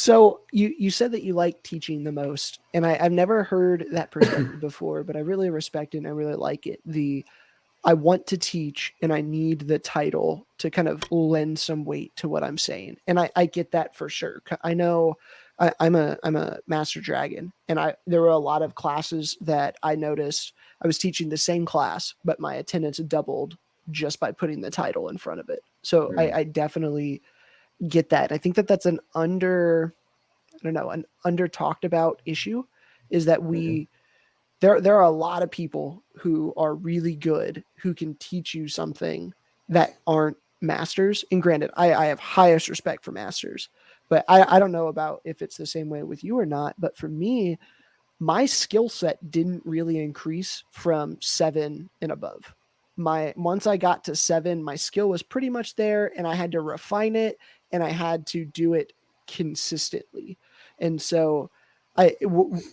So you said that you like teaching the most, and I've never heard that perspective before, but I really respect it and I really like it. I want to teach and I need the title to kind of lend some weight to what I'm saying. And I get that for sure. I know I'm a master dragon, and there were a lot of classes that I noticed I was teaching the same class, but my attendance doubled just by putting the title in front of it. So I definitely get that. I think that that's I don't know, an under talked about issue is that there are a lot of people who are really good who can teach you something that aren't masters. And granted, I have highest respect for masters, but I don't know about if it's the same way with you or not. But for me, my skill set didn't really increase from 7 and above. Once I got to 7, my skill was pretty much there, and I had to refine it, and I had to do it consistently. And so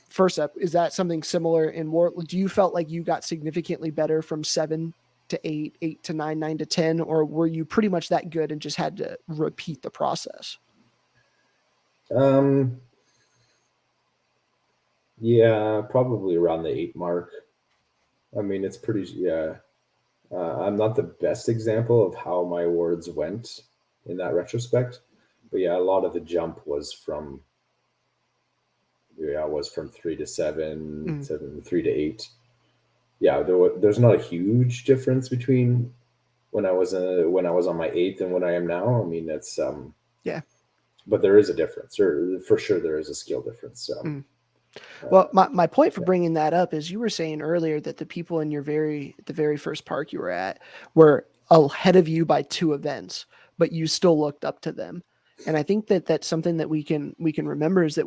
first up, is that something similar in war? Do you felt like you got significantly better from 7 to 8, 8 to 9, 9 to 10, or were you pretty much that good and just had to repeat the process? Yeah, probably around the 8 mark. I mean, it's pretty, yeah. I'm not the best example of how my awards went in that retrospect, but yeah, a lot of the jump was from, was from 3 to 7, 3 to 8. Yeah, there's not a huge difference between when I was on my 8th and when I am now. I mean, that's yeah, but there is a difference, or for sure there is a skill difference. Well, my point for bringing that up is you were saying earlier that the people in the very first park you were at were ahead of you by 2 events, but you still looked up to them. And I think that that's something that we can remember is that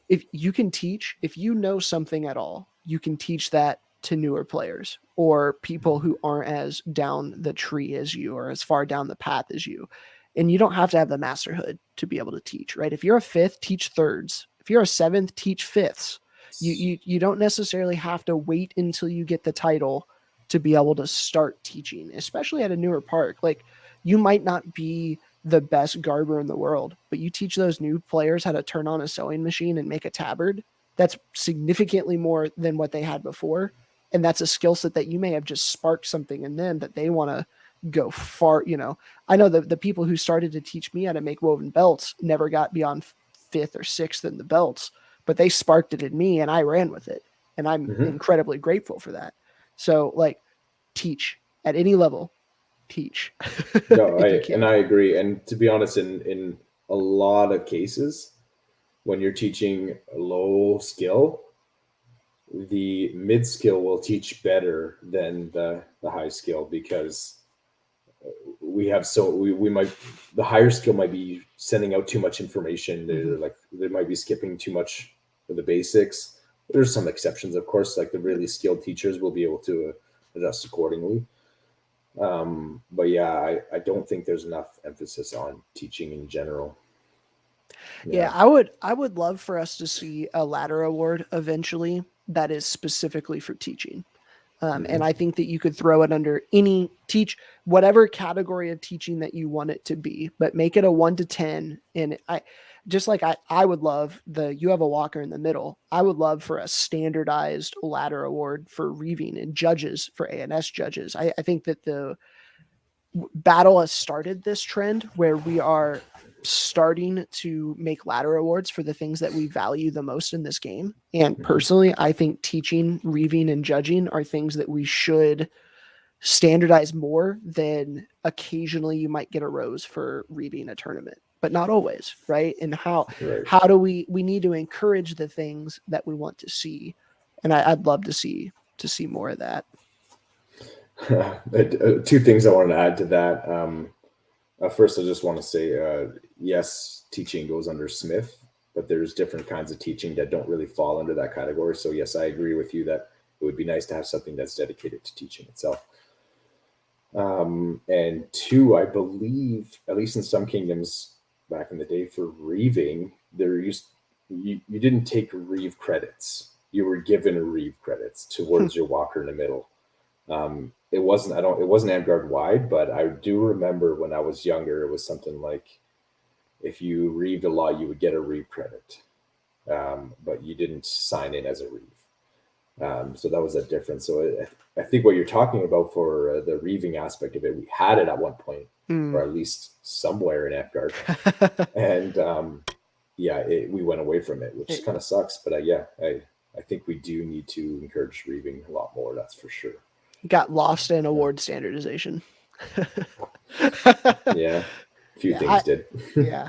if you can teach, if you know something at all, you can teach that to newer players or people who aren't as down the tree as you or as far down the path as you. And you don't have to have the masterhood to be able to teach, right? If you're a 5th, teach 3rds. If you're a 7th, teach 5ths. You don't necessarily have to wait until you get the title to be able to start teaching, especially at a newer park. Like, you might not be the best garber in the world, but you teach those new players how to turn on a sewing machine and make a tabard. That's significantly more than what they had before. And that's a skill set that you may have just sparked something in them that they want to go far. I know the people who started to teach me how to make woven belts never got beyond 5th or 6th in the belts, but they sparked it in me and I ran with it. And I'm incredibly grateful for that. So, like, teach at any level, teach. No, I agree. And to be honest, in a lot of cases, when you're teaching a low skill, the mid skill will teach better than the high skill, because we might, the higher skill might be sending out too much information. They might be skipping too much for the basics. There's some exceptions, of course, like the really skilled teachers will be able to adjust accordingly. But yeah, I don't think there's enough emphasis on teaching in general. Yeah, I would love for us to see a ladder award eventually that is specifically for teaching. And I think that you could throw it under whatever category of teaching that you want it to be, but make it a 1 to 10. And I would love you have a walker in the middle. I would love for a standardized ladder award for reaving and judges for ANS judges. I think that the battle has started this trend where we are starting to make ladder awards for the things that we value the most in this game. And personally, I think teaching, reaving, and judging are things that we should standardize more than occasionally you might get a rose for reaving a tournament, but not always, right? And how do we need to encourage the things that we want to see. And I'd love to see more of that. 2 things I wanted to add to that. First, I just want to say, yes, teaching goes under Smith, but there's different kinds of teaching that don't really fall under that category. So yes, I agree with you that it would be nice to have something that's dedicated to teaching itself. And 2, I believe, at least in some kingdoms back in the day, for reaving, you didn't take reave credits. You were given reave credits towards your walker in the middle. It wasn't Amtgard wide, but I do remember when I was younger, it was something like if you reeved a lot, you would get a reeve credit, but you didn't sign in as a reeve. So that was a difference. So I think what you're talking about for the reeving aspect of it, we had it at one point, or at least somewhere in Amtgard, and we went away from it, which kind of sucks. But I think we do need to encourage reeving a lot more. That's for sure. Got lost in award standardization. Yeah, a few things did. Yeah.